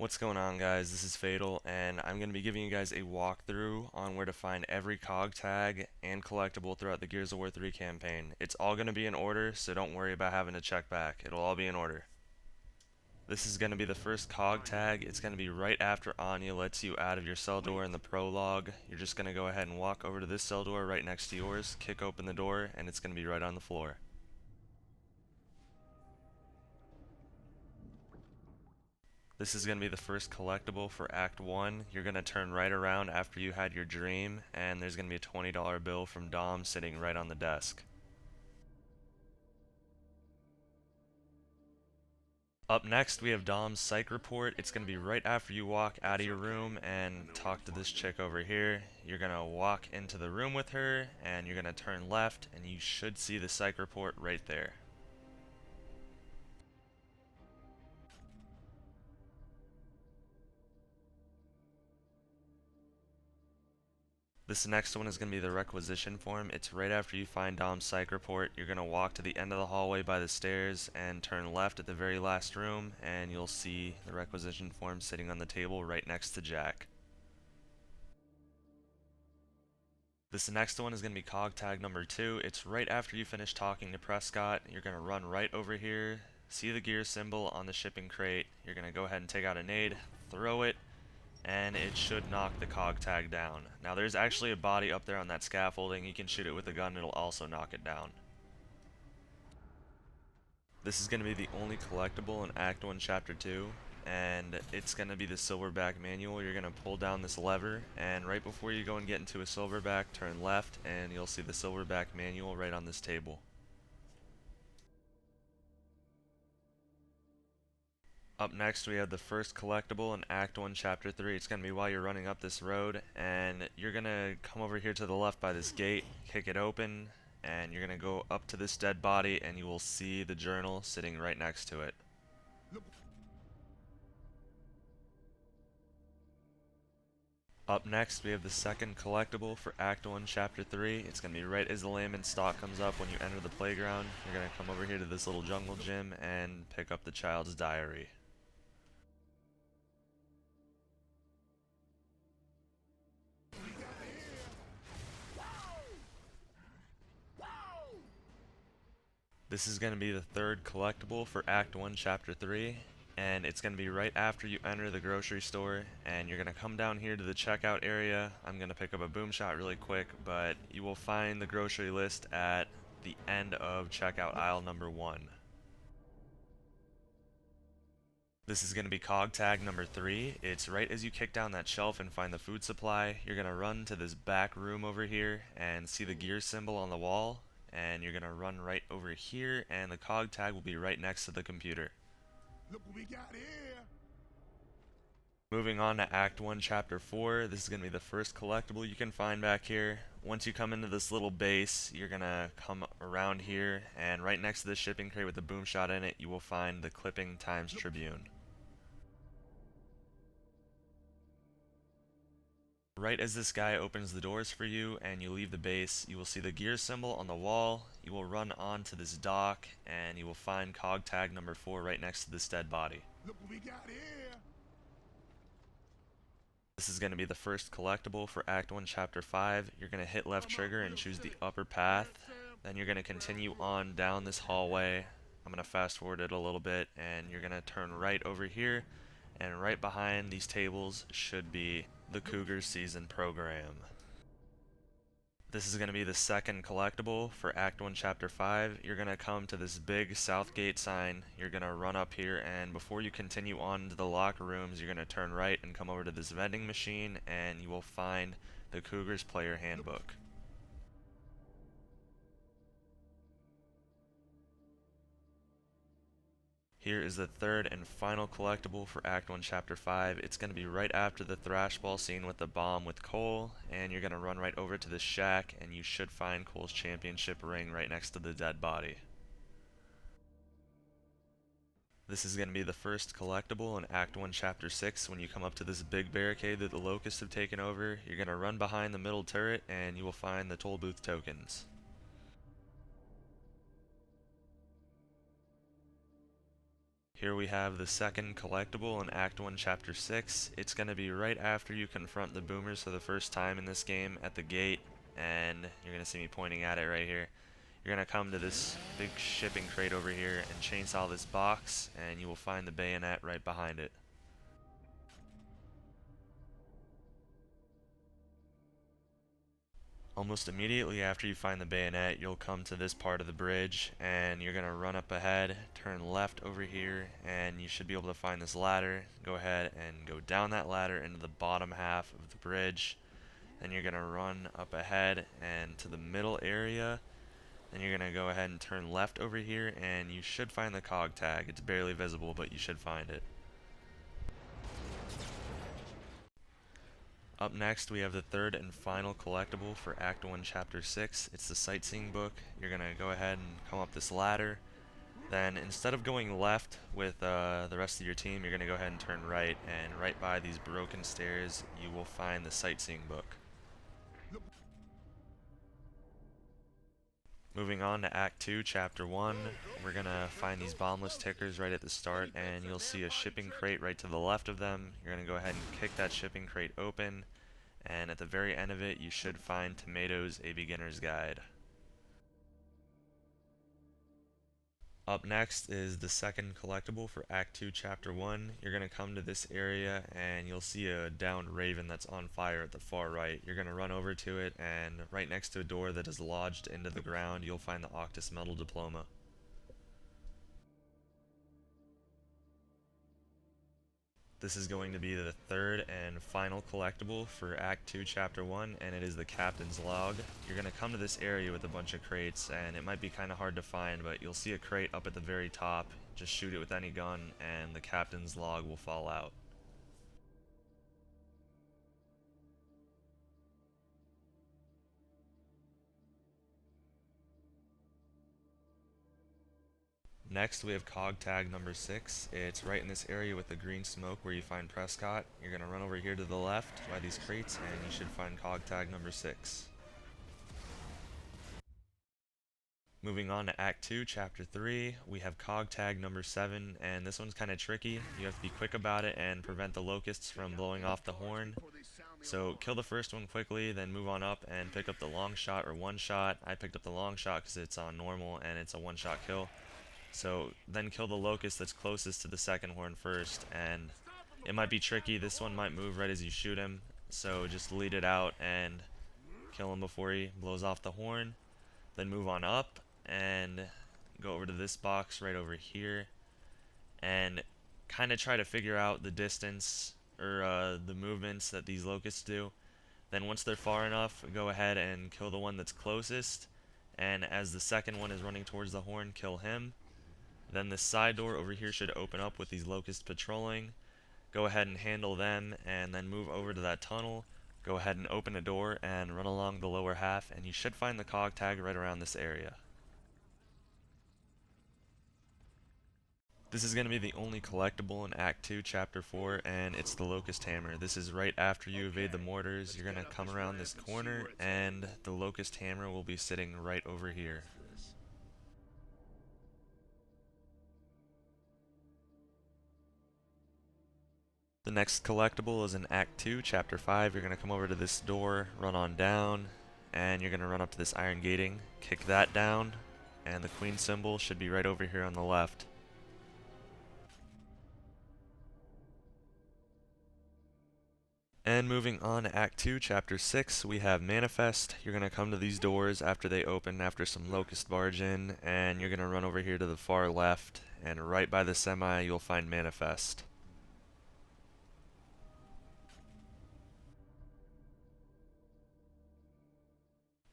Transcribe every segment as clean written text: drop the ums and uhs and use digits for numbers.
What's going on, guys? This is Fatal, and I'm going to be giving you guys a walkthrough on where to find every COG tag and collectible throughout the Gears of War 3 campaign. It's all going to be in order, so don't worry about having to check back. It'll all be in order. This is going to be the first COG tag. It's going to be right after Anya lets you out of your cell door in the Prologue. You're just going to go ahead and walk over to this cell door right next to yours, kick open the door, and it's going to be right on the floor. This is going to be the first collectible for Act 1. You're going to turn right around after you had your dream, and there's going to be a $20 bill from Dom sitting right on the desk. Up next, we have Dom's Psych report. It's going to be right after you walk out of your room and talk to this chick over here. You're going to walk into the room with her, and you're going to turn left, and you should see the Psych report right there. This next one is going to be the Requisition form. It's right after you find Dom's Psych report. You're going to walk to the end of the hallway by the stairs and turn left at the very last room, and you'll see the Requisition form sitting on the table right next to Jack. This next one is going to be COG Tag number 2. It's right after you finish talking to Prescott. You're going to run right over here, see the gear symbol on the shipping crate. You're going to go ahead and take out a nade, throw it, and it should knock the COG tag down. Now there's actually a body up there on that scaffolding. You can shoot it with a gun, it'll also knock it down. This is going to be the only collectible in Act 1 Chapter 2, and it's going to be the Silverback manual. You're going to pull down this lever, and right before you go and get into a Silverback, turn left, and you'll see the Silverback manual right on this table. Up next, we have the first collectible in Act 1, Chapter 3. It's going to be while you're running up this road, and you're going to come over here to the left by this gate, kick it open, and you're going to go up to this dead body, and you will see the journal sitting right next to it. Up next, we have the second collectible for Act 1, Chapter 3. It's going to be right as the layman stock comes up when you enter the playground. You're going to come over here to this little jungle gym and pick up the child's diary. This is going to be the third collectible for Act 1, Chapter 3, and it's going to be right after you enter the grocery store, and you're going to come down here to the checkout area. I'm going to pick up a boom shot really quick, but you will find the grocery list at the end of checkout aisle number 1. This is going to be COG tag number 3. It's right as you kick down that shelf and find the food supply. You're going to run to this back room over here and see the gear symbol on the wall, and you're going to run right over here, and the COG tag will be right next to the computer. Look what we got here. Moving on to Act 1, Chapter 4, this is going to be the first collectible you can find back here. Once you come into this little base, you're going to come around here, and right next to the shipping crate with the boom shot in it, you will find the clipping Times-Tribune. Right as this guy opens the doors for you and you leave the base, you will see the gear symbol on the wall. You will run onto this dock, and you will find COG tag number 4 right next to this dead body. Look what we got here. This is going to be the first collectible for Act 1, Chapter 5. You're going to hit left trigger and choose the upper path. Then you're going to continue on down this hallway. I'm going to fast forward it a little bit, and you're going to turn right over here, and right behind these tables should be the Cougars season program. This is going to be the second collectible for Act 1, Chapter 5. You're going to come to this big South Gate sign. You're going to run up here, and before you continue on to the locker rooms, you're going to turn right and come over to this vending machine, and you will find the Cougars player handbook. Here is the third and final collectible for Act 1, Chapter 5. It's going to be right after the thrash ball scene with the bomb with Cole, and you're going to run right over to this shack, and you should find Cole's championship ring right next to the dead body. This is going to be the first collectible in Act 1, Chapter 6. When you come up to this big barricade that the Locust have taken over, you're going to run behind the middle turret, and you will find the toll booth tokens. Here we have the second collectible in Act 1, Chapter 6. It's going to be right after you confront the boomers for the first time in this game at the gate, and you're going to see me pointing at it right here. You're going to come to this big shipping crate over here and chainsaw this box, and you will find the bayonet right behind it. Almost immediately after you find the bayonet, you'll come to this part of the bridge, and you're going to run up ahead, turn left over here, and you should be able to find this ladder. Go ahead and go down that ladder into the bottom half of the bridge. Then you're going to run up ahead and to the middle area. Then you're going to go ahead and turn left over here, and you should find the COG tag. It's barely visible, but you should find it. Up next, we have the third and final collectible for Act 1, Chapter 6. It's the Sightseeing book. You're going to go ahead and come up this ladder. Then, instead of going left with the rest of your team, you're going to go ahead and turn right. And right by these broken stairs, you will find the Sightseeing book. Moving on to Act 2, Chapter 1, we're going to find these bombless tickers right at the start, and you'll see a shipping crate right to the left of them. You're going to go ahead and kick that shipping crate open, and at the very end of it, you should find Tomatoes, A Beginner's Guide. Up next is the second collectible for Act 2, Chapter 1. You're going to come to this area and you'll see a downed raven that's on fire at the far right. You're going to run over to it, and right next to a door that is lodged into the ground, you'll find the Octus metal diploma. This is going to be the third and final collectible for Act 2, Chapter 1, and it is the Captain's Log. You're going to come to this area with a bunch of crates, and it might be kind of hard to find, but you'll see a crate up at the very top. Just shoot it with any gun, and the Captain's Log will fall out. Next, we have COG Tag number 6. It's right in this area with the green smoke where you find Prescott. You're going to run over here to the left by these crates, and you should find COG Tag number 6. Moving on to Act 2, Chapter 3, we have COG Tag number 7, and this one's kind of tricky. You have to be quick about it and prevent the Locusts from blowing off the horn. So kill the first one quickly, then move on up and pick up the long shot or one shot. I picked up the long shot because it's on normal and it's a one-shot kill. So then kill the Locust that's closest to the second horn first, and it might be tricky. This one might move right as you shoot him, so just lead it out and kill him before he blows off the horn. Then move on up and go over to this box right over here and kind of try to figure out the distance or the movements that these Locusts do. Then once they're far enough, go ahead and kill the one that's closest, and as the second one is running towards the horn, kill him. Then this side door over here should open up with these Locusts patrolling. Go ahead and handle them, and then move over to that tunnel. Go ahead and open a door and run along the lower half, and you should find the COG tag right around this area. This is going to be the only collectible in Act 2, Chapter 4, and it's the Locust Hammer. This is right after you evade the mortars. You're going to come around this corner, and the Locust Hammer will be sitting right over here. The next collectible is in Act 2, Chapter 5. You're going to come over to this door, run on down, and you're going to run up to this iron gating, kick that down, and the Queen symbol should be right over here on the left. And moving on to Act 2, Chapter 6, we have Manifest. You're going to come to these doors after they open, after some Locust barge in, and you're going to run over here to the far left, and right by the semi you'll find Manifest.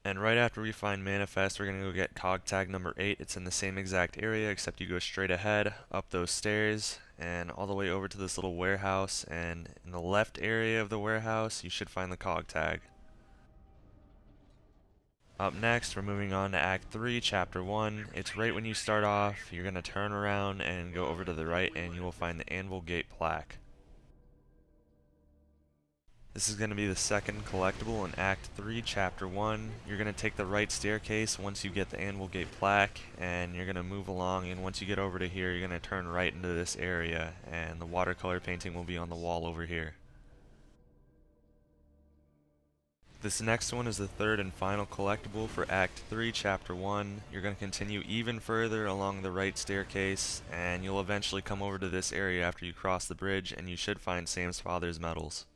And right after we find Manifest, we're going to go get COG Tag number 8. It's in the same exact area, except you go straight ahead, up those stairs, and all the way over to this little warehouse, and in the left area of the warehouse, you should find the COG Tag. Up next, we're moving on to Act 3, Chapter 1. It's right when you start off. You're going to turn around and go over to the right, and you will find the Anvil Gate plaque. This is going to be the second collectible in Act 3, Chapter 1. You're going to take the right staircase once you get the Anvil Gate plaque, and you're going to move along, and once you get over to here, you're going to turn right into this area, and the watercolor painting will be on the wall over here. This next one is the third and final collectible for Act 3, Chapter 1. You're going to continue even further along the right staircase, and you'll eventually come over to this area after you cross the bridge, and you should find Sam's father's medals.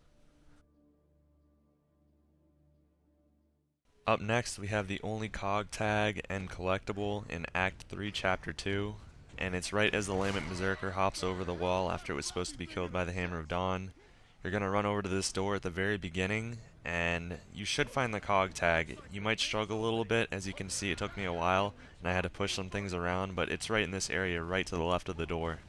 Up next, we have the only COG tag and collectible in Act 3, Chapter 2, and it's right as the Lament Berserker hops over the wall after it was supposed to be killed by the Hammer of Dawn. You're going to run over to this door at the very beginning, and you should find the COG tag. You might struggle a little bit, as you can see it took me a while, and I had to push some things around, but it's right in this area, right to the left of the door.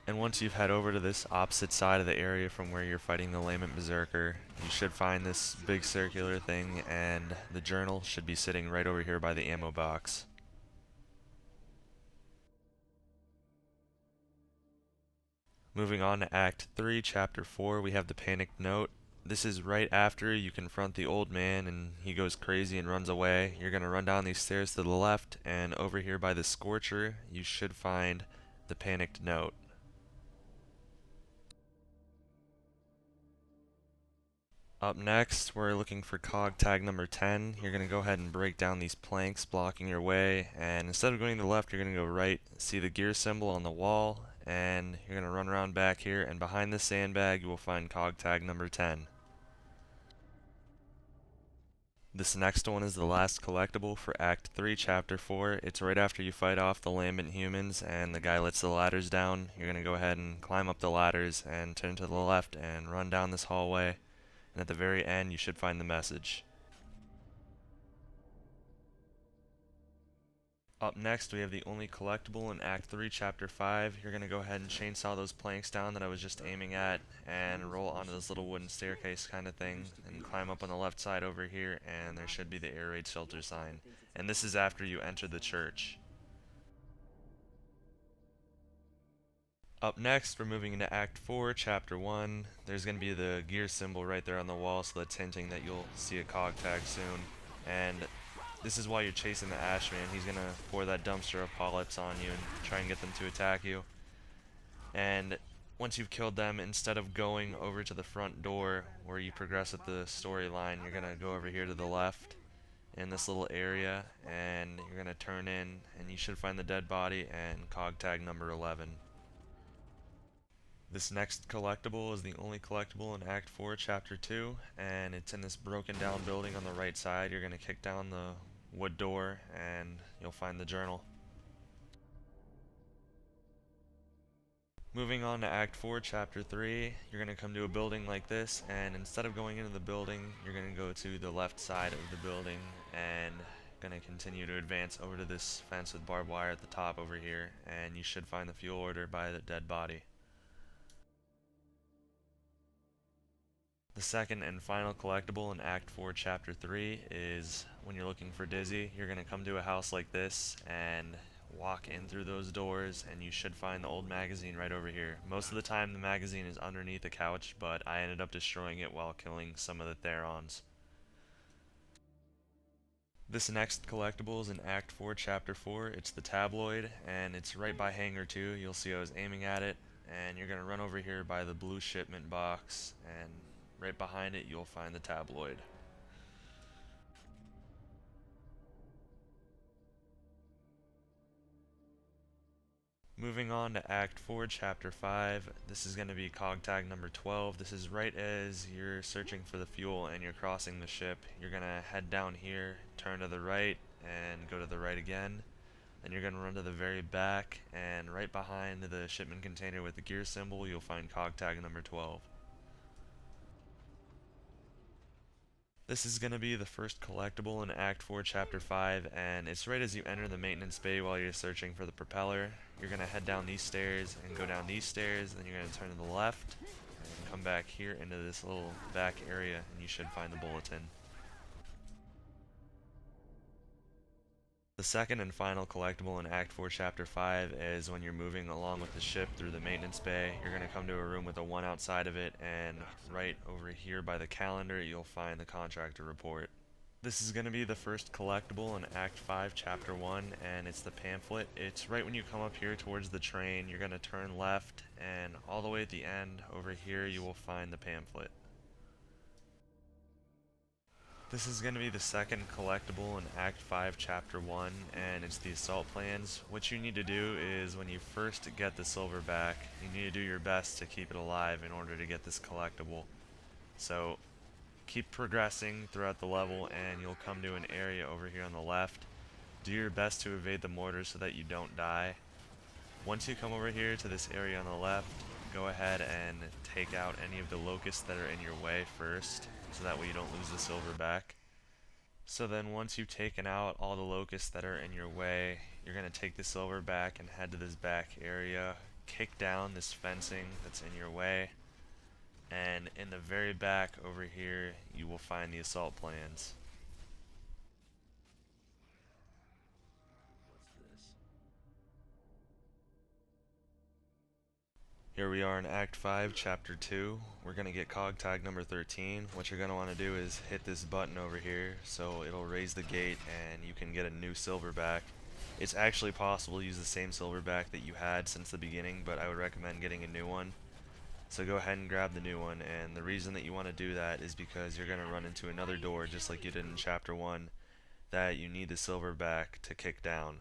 And once you've head over to this opposite side of the area from where you're fighting the Lament Berserker, you should find this big circular thing, and the journal should be sitting right over here by the ammo box. Moving on to Act 3, Chapter 4, we have the Panicked Note. This is right after you confront the old man and he goes crazy and runs away. You're going to run down these stairs to the left, and over here by the Scorcher, you should find the Panicked Note. Up next, we're looking for COG tag number 10. You're going to go ahead and break down these planks blocking your way, and instead of going to the left, you're going to go right. See the gear symbol on the wall, and you're going to run around back here, and behind this sandbag, you will find COG tag number 10. This next one is the last collectible for Act 3, Chapter 4. It's right after you fight off the lambent humans, and the guy lets the ladders down. You're going to go ahead and climb up the ladders, and turn to the left, and run down this hallway. And at the very end, you should find the message. Up next, we have the only collectible in Act 3, Chapter 5. You're going to go ahead and chainsaw those planks down that I was just aiming at, and roll onto this little wooden staircase kind of thing, and climb up on the left side over here, and there should be the air raid shelter sign. And this is after you enter the church. Up next, we're moving into Act 4, Chapter 1. There's going to be the gear symbol right there on the wall, so that's hinting that you'll see a COG tag soon. And this is while you're chasing the Ashman. He's going to pour that dumpster of polyps on you and try and get them to attack you. And once you've killed them, instead of going over to the front door where you progress with the storyline, you're going to go over here to the left in this little area, and you're going to turn in, and you should find the dead body and COG tag number 11. This next collectible is the only collectible in Act 4, Chapter 2, and it's in this broken down building on the right side. You're going to kick down the wood door, and you'll find the journal. Moving on to Act 4, Chapter 3, you're going to come to a building like this, and instead of going into the building, you're going to go to the left side of the building, and going to continue to advance over to this fence with barbed wire at the top over here, and you should find the fuel order by the dead body. The second and final collectible in Act 4, Chapter 3 is when you're looking for Dizzy. You're going to come to a house like this and walk in through those doors, and you should find the old magazine right over here. Most of the time the magazine is underneath the couch, but I ended up destroying it while killing some of the Therons. This next collectible is in Act 4, Chapter 4. It's the Tabloid, and it's right by Hangar 2. You'll see I was aiming at it, and you're going to run over here by the blue shipment box, and right behind it you'll find the Tabloid. Moving on to Act 4, Chapter 5, this is going to be COG tag number 12. This is right as you're searching for the fuel and you're crossing the ship. You're going to head down here, turn to the right, and go to the right again. Then you're going to run to the very back, and right behind the shipment container with the gear symbol, you'll find COG tag number 12. This is going to be the first collectible in Act 4, Chapter 5, and it's right as you enter the maintenance bay while you're searching for the propeller. You're going to head down these stairs and go down these stairs, then you're going to turn to the left and come back here into this little back area, and you should find the Bulletin. The second and final collectible in Act 4 Chapter 5 is when you're moving along with the ship through the maintenance bay. You're going to come to a room with a 1 outside of it, and right over here by the calendar you'll find the Contractor report. This is going to be the first collectible in Act 5 Chapter 1, and it's the Pamphlet. It's right when you come up here towards the train. You're going to turn left, and all the way at the end over here you will find the Pamphlet. This is going to be the second collectible in Act 5 Chapter 1, and it's the assault plans. What you need to do is when you first get the Silverback, you need to do your best to keep it alive in order to get this collectible. So keep progressing throughout the level and you'll come to an area over here on the left. Do your best to evade the mortars so that you don't die. Once you come over here to this area on the left, go ahead and take out any of the Locusts that are in your way first, so that way you don't lose the Silverback. So then once you've taken out all the Locusts that are in your way, you're going to take the Silverback and head to this back area, kick down this fencing that's in your way, and in the very back over here you will find the assault plans. Here we are in Act 5, Chapter 2. We're going to get COG Tag number 13. What you're going to want to do is hit this button over here so it'll raise the gate and you can get a new Silverback. It's actually possible to use the same Silverback that you had since the beginning, but I would recommend getting a new one. So go ahead and grab the new one, and the reason that you want to do that is because you're going to run into another door just like you did in Chapter 1 that you need the Silverback to kick down.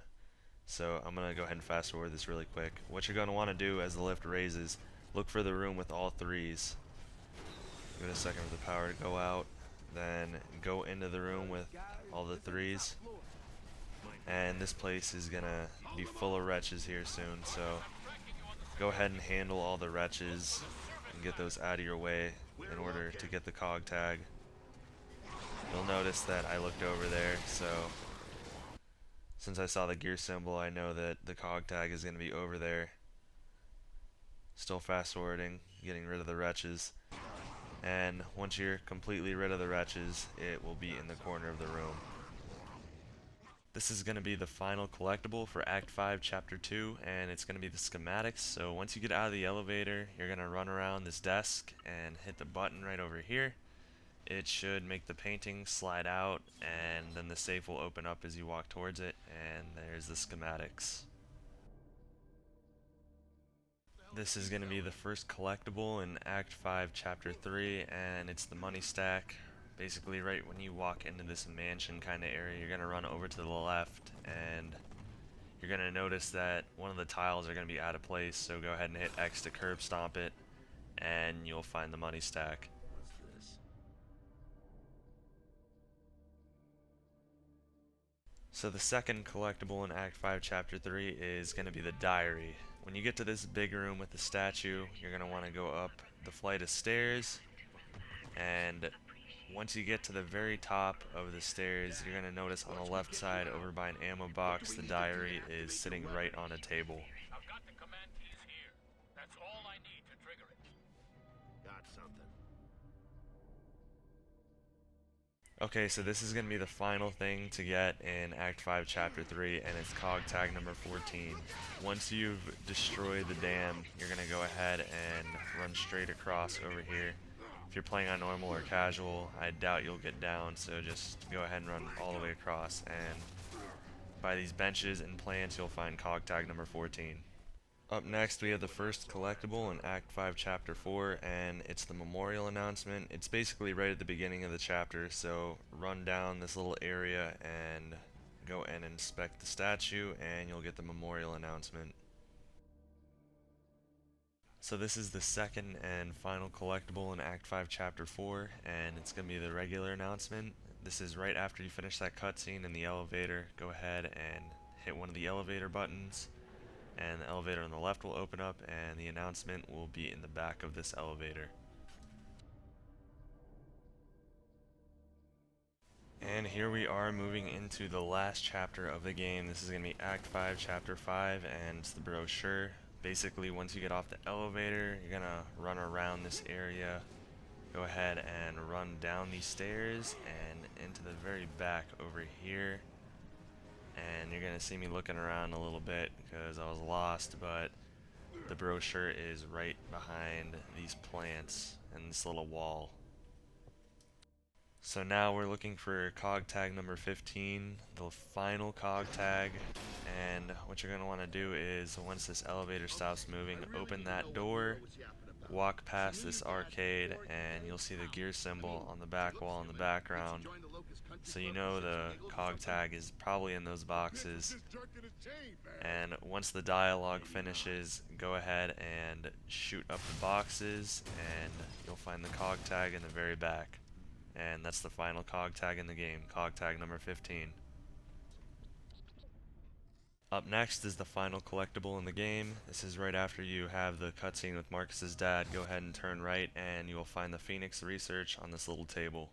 So I'm going to go ahead and fast forward this really quick. What you're going to want to do as the lift raises, look for the room with all threes. Give it a second for the power to go out, then go into the room with all the threes. And this place is going to be full of wretches here soon, so go ahead and handle all the wretches and get those out of your way in order to get the COG tag. You'll notice that I looked over there, so since I saw the gear symbol, I know that the COG tag is going to be over there. Still fast forwarding, getting rid of the wretches. And once you're completely rid of the wretches, it will be in the corner of the room. This is going to be the final collectible for Act 5, Chapter 2, and it's going to be the Schematics. So once you get out of the elevator, you're going to run around this desk and hit the button right over here. It should make the painting slide out, and then the safe will open up as you walk towards it, and there's the Schematics. This is going to be the first collectible in Act 5, Chapter 3, and it's the money stack. Basically, right when you walk into this mansion kind of area, you're going to run over to the left, and you're going to notice that one of the tiles are going to be out of place, so go ahead and hit X to curb stomp it, and you'll find the money stack. So the second collectible in Act 5 Chapter 3 is going to be the diary. When you get to this big room with the statue, you're going to want to go up the flight of stairs, and once you get to the very top of the stairs, you're going to notice on the left side over by an ammo box, the diary is sitting right on a table. I've got the command keys here. That's all I need to trigger it. Got something. Okay, so this is going to be the final thing to get in Act 5 Chapter 3, and it's COG Tag number 14. Once you've destroyed the dam, you're going to go ahead and run straight across over here. If you're playing on normal or casual, I doubt you'll get down, so just go ahead and run all the way across, and by these benches and plants you'll find COG Tag number 14. Up next we have the first collectible in Act 5 Chapter 4, and it's the memorial announcement. It's basically right at the beginning of the chapter, so run down this little area and go and inspect the statue and you'll get the memorial announcement. So this is the second and final collectible in Act 5 Chapter 4, and it's going to be the regular announcement. This is right after you finish that cutscene in the elevator. Go ahead and hit one of the elevator buttons, and the elevator on the left will open up, and the announcement will be in the back of this elevator. And here we are moving into the last chapter of the game. This is going to be Act 5 Chapter 5, and it's the Brochure. Basically, once you get off the elevator, you're going to run around this area, go ahead and run down these stairs and into the very back over here. and you're gonna see me looking around a little bit because I was lost, but the brochure is right behind these plants and this little wall. So now we're looking for COG tag number 15, the final COG tag, and what you're going to want to do is, once this elevator stops moving, open that door, walk past this arcade, and you'll see the gear symbol on the back wall in the background. So you know the COG tag is probably in those boxes. And once the dialogue finishes, go ahead and shoot up the boxes, and you'll find the COG tag in the very back. And that's the final COG tag in the game, COG tag number 15. Up next is the final collectible in the game. This is right after you have the cutscene with Marcus's dad. Go ahead and turn right and you will find the Phoenix research on this little table.